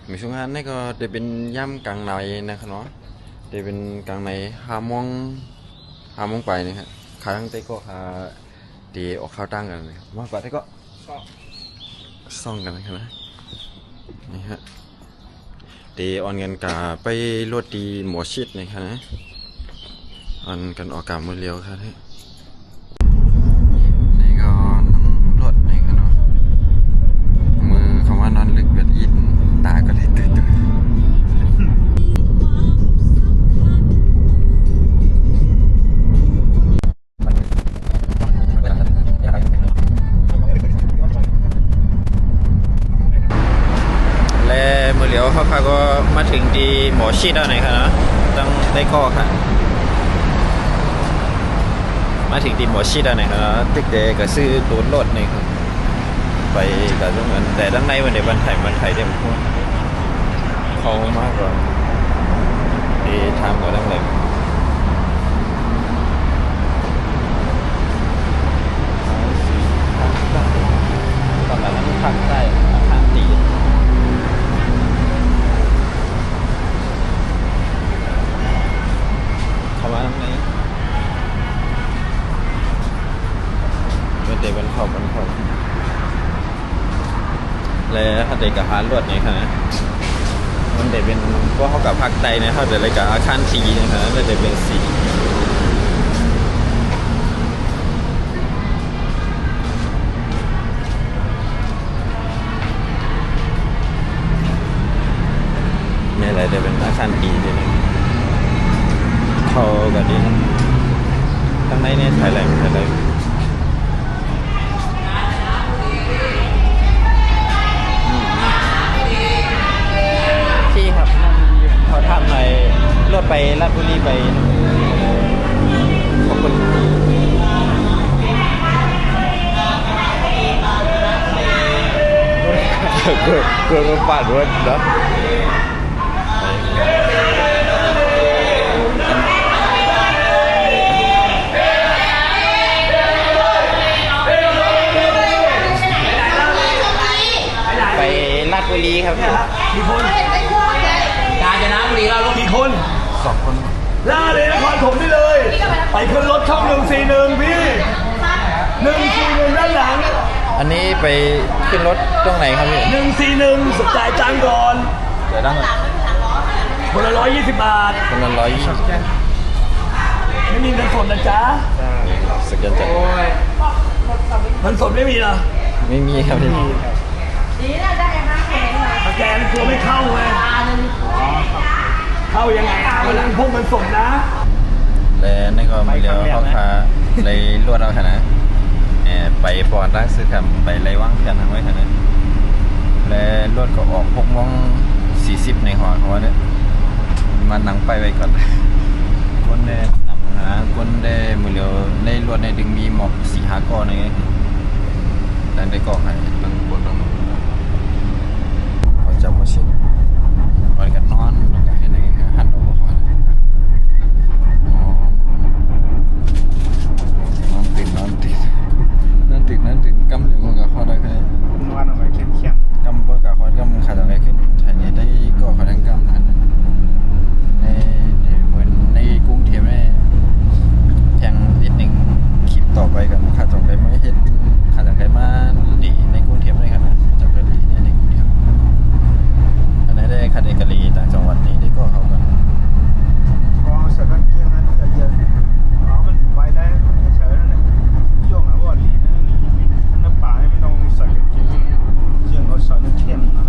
มีช่วงนั้นนี่ก็จะเป็นย่ำกลางในนะครับเนาะจะเป็นกลางใน5 โมงไปนะครับค้างเต้ก็ดีออกข้าวตั้งกันเลยมากกว่าเต้ก็ซ่องกันนะครับนะนี่ฮะดีออนเงินกาไปรวดดีหมอชิดนะครับนะออนกันออกกามือเลี้ยวครับนี่ก็รวดนี่ครับเนาะมือคำว่านอนลึกเบียดอินตาก็เลยตื่นและมือเลี้ยวเขาก็มาถึงดีหมอชิดแล้วนะครับนะต้องได้ก็ครับมาถึงดีหมอชิดแล้วนะครับตึกเดก็ซื้อตูนรถนี่ครับไปกับตรงนั้นแต่ด้านในวันเดียววันไทยได้หมดเขามากกว่าดีทำกับด้านในตอนนั้นพักได้ทางตีเข้ามาตรงนี้เป็นเด็กวันเข้าแล้วถ้าเด็กกับฮาร์ดรวดนี่ครับมันเด็กเป็นพวกเขากับภาคใต้เนี่ยเขาเด็กอะไรกับอาคารสีนะครับแล้วเด็กเป็นสีนี่อะไรเด็กเป็นอาคารสีเลยนะเขากับดีทั้งในเนี่ยถ่ายแรงที่ครับเขาทำในรถไปลาดบุรีไปขอบคุณเกิดมาปั่นรถนะไปลาดบุรีครับกี่คนกาญจนบุรีเรากี่คน2 คนล่าเลยนครผมนี่เลยไปขึ้นรถช่อง141พี่141ด้านหลังอันนี้ไปขึ้นรถตรงไหนครับพี่141จ่ายตังค์ก่อนเดี๋ยวตั้งคนละ120 บาทคนละ120ไม่มีเงินสดนะจ๊ะสแกนจ่ายเงินสดไม่มีเหรอไม่มีครับพี่สแกนกลัวไม่เข้าไงเข้ายังไงวันนั้นพวกเงินสดนะแล้วนี่ก็มาเลี้ยวเข้าคาเลยรวดเอาขนาดไปปอนร้านซื้อคำไปไรว่างเพียนทางไว้ขนาดแล้วรวดก็ออก6:40ในหอเขาว่าเนี่ยมันนั่งไปไว้ก่อนคนเดนำหาคนเดมือเลี้ยวในรวดในดึงมีหมอก4-5 ก้อนนี่แต่ได้ก้อนให้ตั้งบนตรงนู้นเขาจะมาเช็ดวันกันนอนแล้วก็ให้ไหนหันออกมาขอนอนตื่นกำเหลืองกับเขาได้แค่วันอะไรเข้มกำเบอร์กับเขากำขาดอะไรขึ้นถ่ายนี้ได้ก็เขาทั้งกำนั่นในเหมือนในกรุงเทพเนี่ยแทงนิดนึงคลิปต่อไปกับขาดต่อไปไม่เห็นขาดจากใครมาดีในกรุงเทพเลยครับนะจากเรื่องดีในกรุงเทพอันนี้ได้คาเดกาลีต่างจังหวัดนี้ได้ก็เขากันพอเสร็จแล้วเกี่ยงนั้นจะเย็นมันไว้แล้วเฉยๆนั่นช่วงนั้นว่าหลีนั่นป่าให้มันต้องใส่เกี่ยงเกี่ยงเขาใส่เข้มนะ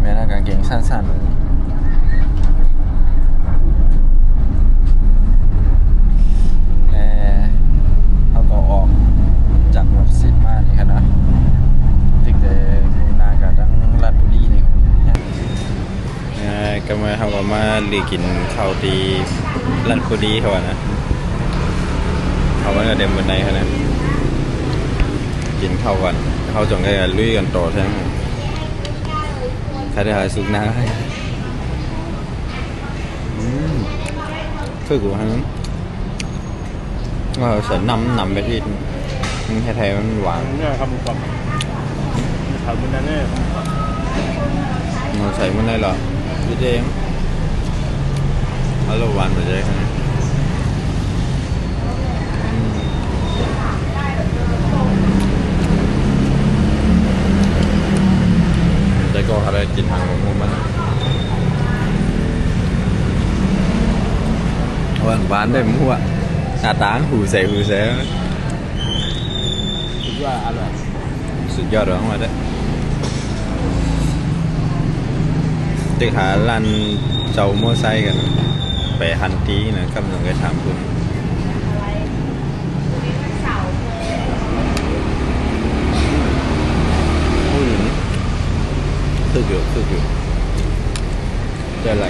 แม่น่ากางเกงสั้นๆเขาก็ออกจากหมดสิ้นมานี่ครับนะติดแต่นากับทั้งลาดบุรีนี่ก็มาเขาก็มาหลีกินข้าวตีลาดบุรีเขาว่านะเขาว่าก็เดิมบนในเขานะกินข้าวกันเขาจงได้ลุยกันต่อใช่ไหมใครได้หาสุกน้าคือกูฮะว่าใส่น้ำไปที่ไทยมันหวานเนี่ยครับผมทำเป็นนั่นเนี่ย ใส่มันได้หรอพี่เจมฮัลโหลวันไปเจ๊ครับแต่ก็อะไรกินหางของมันวันbánได้มั่วหน้าตาหูเสหูเสคิดว่าอร่อยสุดยอดหรอมาได้ตึกหาร้านเจ้าโม่ไซกันไปฮันตีนะกำลังไปถามคุณตึกอยู่จะอะไร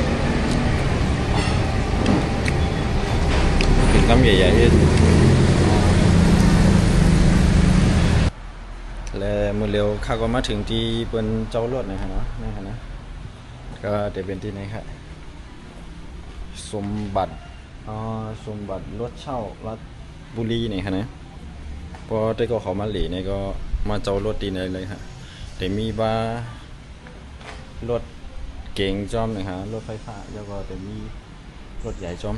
กินคำใหญ่ๆที่แล้วมือเร็วข้าก็มาถึงที่เป็นเจ้ารถนะครับเนาะนะครับนะก็จะเป็นที่ไหนครับสมบัติรถเช่ารัฐบุรีนี่ครับนะพอได้ก็เขามาหลีนี่ก็มาเจ้ารถตีไหนเลยครับแต่มีบ้ารถเก๋งจอมนะฮะรถไฟฟ้าแล้วก็แต่มีรถใหญ่จอม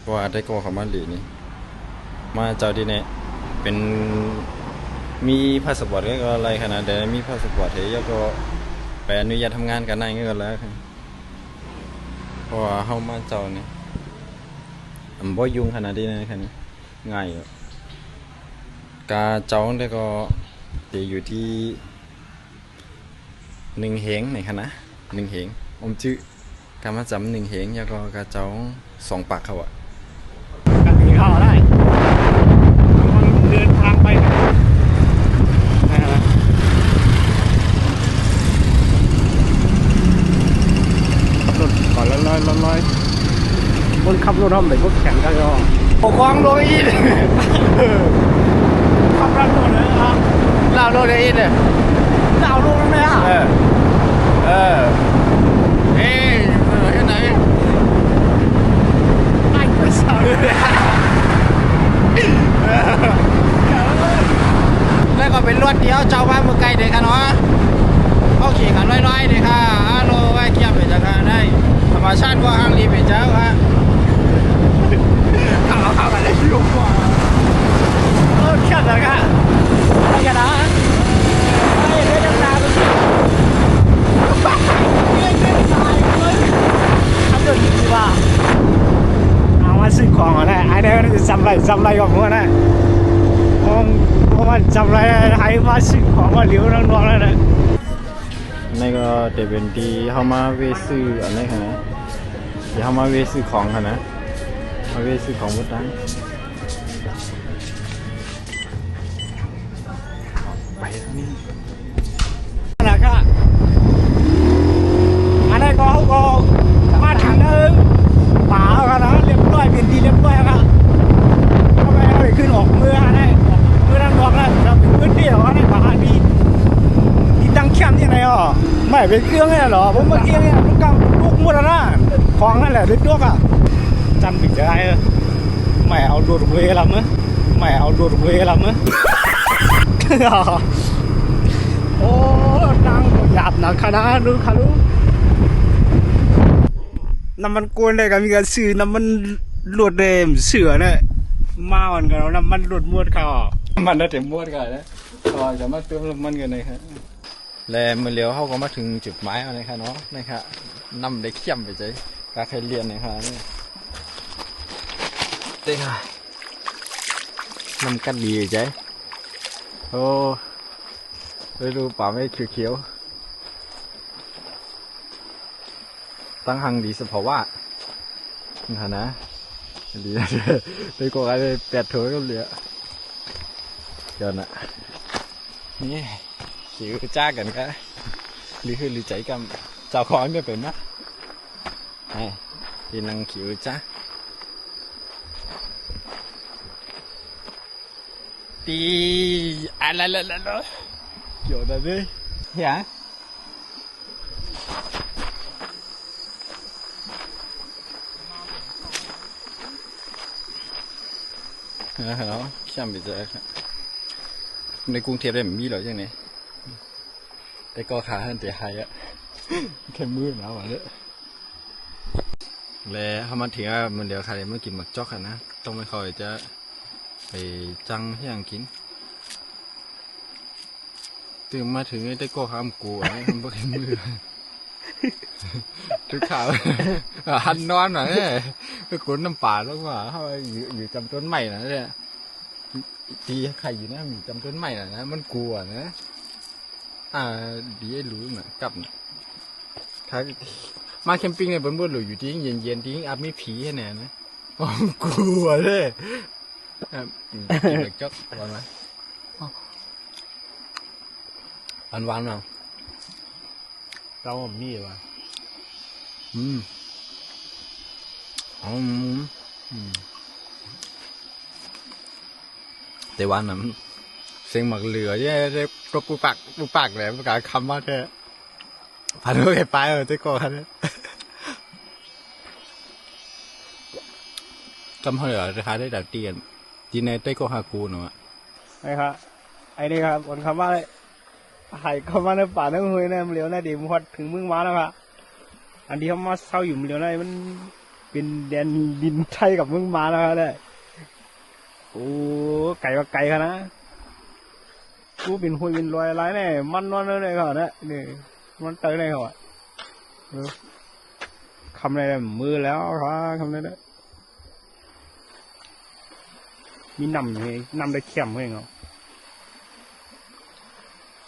เพราะว่าได้ก็เขามาหลีนี่มาเจ้าที่นี่เป็นมีพาสปอร์ตก็อะไรขนาดแต่มีพาสปอร์ตเฮ้ยก็ไปอนุญาตทำงานกันได้ก็แล้วครับเพราะว่าเข้ามาเจ้านี่บ่ยุ่งขนาดนี้นะครับง่ายอยู่กาเจ้าได้ก็จะอยู่ที่1 เหงในคณะ1 เหงชื่อกามาจำ1 เหงแล้วก็กาเจ้า2 ปากเขาอ่ะกันหนีเข้าได้เดินทางไปรถก่อนลอยคนขับรถห้องไหนพวกแข่งกันก็ปกครองโดยอีขับรถโดนเลยอ่ะลาวโดนเลยอีเนี่ยลาวโดนไหมอ่ะเฮ้ยที่ไหนไอ้กระสับแล้วก็เป็นรถเดียวเจ้าบ้านเมืองไกลเด็กกันเนาะเขาขี่กันน้อยๆเด็กค่ะฮัลโหลไว้เกี่ยวไปจากกันได้ธรรมชาติก็อ้างรีไปเจ้าฮะเข้ากันได้ยุ่งกว่าเขียนเลยค่ะอะไรกันนะไอ้เรื่องราวมันเรื่องตายเลยทำจนดีว่าเอามาซื้อของก่อนนะไอ้เดี๋ยวจะจำไรก่อนก่อนนะเพราะมันจำไรให้มาซื้อของก็เหลียวน้องๆแล้วนะนี่ก็จะเป็นที่เขามาเวซื้ออันนี้ค่ะนะที่เขามาเวซื้อของค่ะนะมาเวซื้อของบุตรไปนี่นะครับอันนี้ก็มาถังป่ากันนะเรียบร้อยเป็นที่เรียบร้อยครับทำไมเราขึ้นออกมือได้มือนั่งบอกแล้วเราเป็นพื้นที่ของอะไรป่าดีที่ตั้งแคมป์ที่ไหนอ่ะไม่เป็นเครื่องนี่หรอผมเมื่อกี้เนี่ยลูกกำลูกมุดนะของนั่นแหละด้วยอ่ะจันปิดใจไม่เอาโดดเวลามั้ยไม่เอาโดดเวลามั้ยโอ้นางหยาบหนักขนาดนู้นค่ะลูกน้ำมันกวนเลยกันมีการซื้อน้ำมันหลดเดมเสือเนี่ยมาวันกันแล้วน้ำมันหลดมวดเขามันน่าจะมวดกันนะก็จะมาเติมน้ำมันกันเลยครับแล้วมือเลี้ยวเขาก็มาถึงจุดหมายแล้วนะครับเนาะนะครับนำได้เข้มไปใจการใครเรียนนะครับนี่เต้ค่ะนำกันดีใจโอ้ไปดูป่าไม่เขียวๆตั้งหังดีสภาวะนะดีนะไปกว่าไอ้8 ถุงก็เหลือเดี๋ยวนะนี่ขิวจ้ากันก็หรือใจกันเจ้าของก็เป็นนะไอ้ที่นั่งขิวจ้าตีอะไรเกี่ยวอะไรดิเหี้ยเนาะเข้มไปเจอครับในกรุงเทพได้มีหรอยังไงแต่ แต่ก็ขาหันแต่ไฮอะแค่มือหนาวอ่ะเนี่ยแล้วเขามาถึงว่ามันเดี๋ยวใครเมื่อกินหมักจอกนะต้องไม่ค่อยจะไปจังให้ยังกินตื่นมาถึงได้ก็ห้ามกูไอ้มันบ่แค่มือทุกข่าวหันนอนหน่อยเนี่ยไปกดน้ำป่าแล้วว่าเขาอยู่จำต้นใหม่นะเนี่ยตีใครอยู่นะมีจำต้นใหม่นะมันกลัวนะดีไอ้รู้เหมือนกับครับมาแคมปิ้งเนี่ยบนบนหลุยอยู่ที่เย็นๆที่อัพไม่ผีแน่นะกลัวเลยกินแบบจ๊อกวันไหมวันๆเนาะเราผมมีว่ะแต่วันนั้นเสียงหมักเหลือเนี่ยได้ก็ปูปากเลยประกาศคำว่าแท้ผ่านโอเคไปเจ๊ก่อนนะจำเขาเหรอราคาได้ดับเตียนจีนในเต้ก็ฮากูเนาะไอ้ครับไอ้นี่ครับคนคำว่าหายเข้ามาในป่าในห้วยในมันเหลียวในเดี๋ยวมันถึงมึงมาแล้วครับอันที่เขามาเศร้าอยู่มันเหลียวในมันเป็นแดนดินไทยกับมึงมาแล้วครับเนี่ยโอ้ไก่ว่าไก่ขนาดกูเป็นห้วยเป็นรอยอะไรเนี่ยมันนอนเลยเขาเนี่ยนี่มันเตยเลยเขาอ่ะคำอะไรมือแล้วครับคำอะไรมีนำเลยนำได้เข้มเลยเหรอ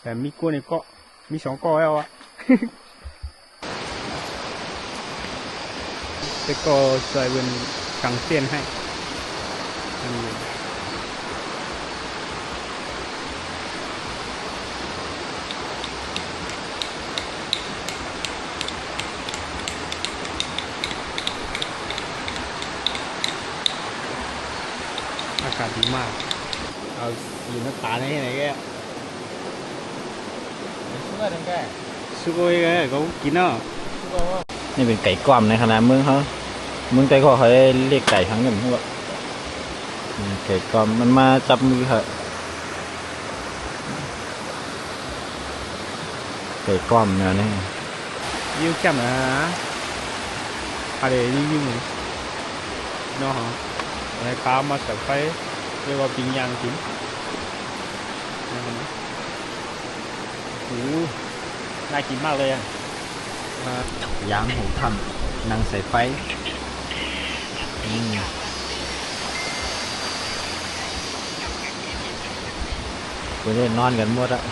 แต่มีกู้นี่ก็มี2 ก้อแล้วอ่ะแต่ก็ใส่เป็นกางเต้นให้อากาศดีมากเอาสีน้ำตาลให้ไหนแกสุกโอ้ยเขากินเนาะนี่เป็นไก่กล้อมในคณะเมืองเขาเมืองไก่ก็เขาได้เรียกไก่ทั้งหนึ่งพวกไก่กล้อมมันมาจับมือเหรอไก่กล้อมเนี่ยนี่ยิ้วแจ่มนะอะไรยิ้วเนาะฮะในข้าวมาใส่ไฟเรียกว่าปิ้งย่างกินโอ้น่ากินมากเลยอ่ะย่างหูทำนั่งใส่ไฟกูได้นอนกันหมดอะ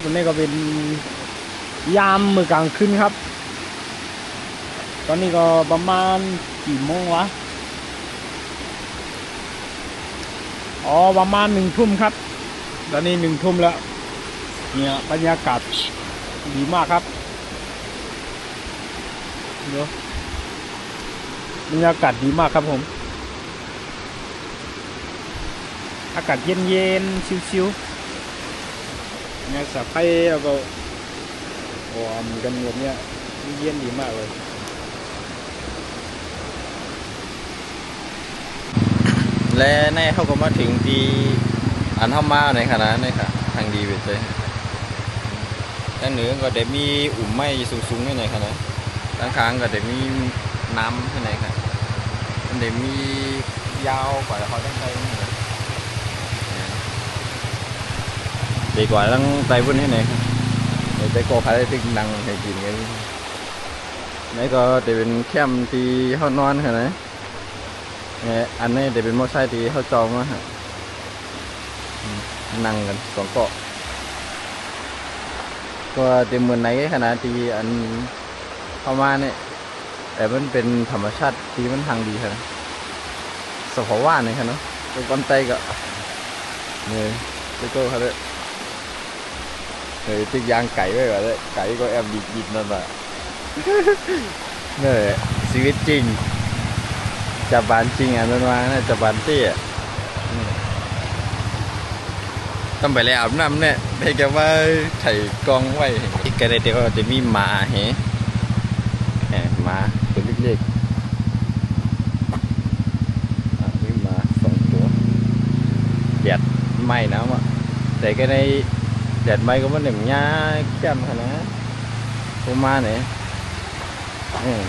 วันนี้ก็เป็นยามมื้อกลางคืนครับตอนนี้ก็ประมาณกี่โมงวะอ๋อประมาณ1 ทุ่มครับตอนนี้1 ทุ่มแล้วเนี่ยบรรยากาศดีมากครับเดี๋ยวบรรยากาศดีมากครับผมอากาศเย็นๆชิวๆเนี่ยสะพายแล้วก็วอร์มกันแบบเนี้ยเย็นดีมากเลยและในเขาก็มาถึงที่อันเข้ามาในขณะนี้ค่ะทางดีเวทเลยด้านเหนือก็ได้มีอุ่มไม้สูงๆในขณะด้านข้างก็ได้มีน้ำที่ไหนค่ะมันได้มียาวกว่าเขาตั้งใจนี่เลยดีกว่าตั้งใจพุ่นที่ไหนเดี๋ยวใจโก้พาได้ตึงดังให้กินกันนี่ก็จะเป็นแคมป์ที่เขานอนค่ะนะอันนี้เดี๋ยวเป็นมอไซค์ที่เขาจองมาฮะนั่งกัน2 เกาะก็เต็มเหมือนไหนขนาดที่อันเข้ามาเนี่ยแต่มันเป็นธรรมชาติที่มันทางดีครับสภาวะนี่ครับเนาะตัวก้อนไตก็เนี่ยตัวโก้เขาเลยตึกยางไก่ไว้ก่อนเลยไก่ก็แอบบิดนั่นแหละเนี่ยชีวิตจริงจับบานจริงอ่ะนั่นว่านะจับบานเตี้ยต้องไปเลยอาบน้ำเนี่ยให้แกว่าไถกองไว้แกได้เดี๋ยวก็จะมีหมาเหหมาตัวเล็กๆมีหมา แดดไหม้น้ำอ่ะแต่cái nàyแดดไหม้ก็มันหนึ่งnháเข้มขนาดนั้นผมมาเนี่ย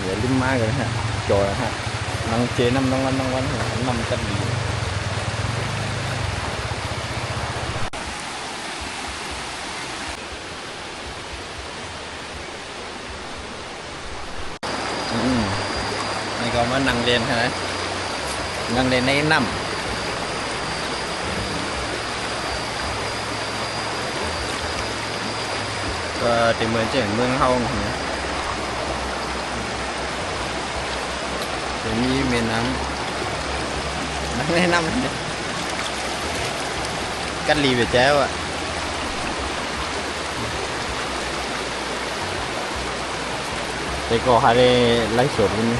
เดี๋ยวริมมากันฮะจอยฮะน้องเจน้ำน้องวันน้ำกันดีนี่ก็มานั่งเรียนฮะนั่งเรียนในน้ำก็ที่เมืองเจียงเมืองเฮาเนี่ยจะมีเมน้ำนั่งในน้ำเนี่ยกันรีvề chéo ạ đây có hai đây lấy sổ luôn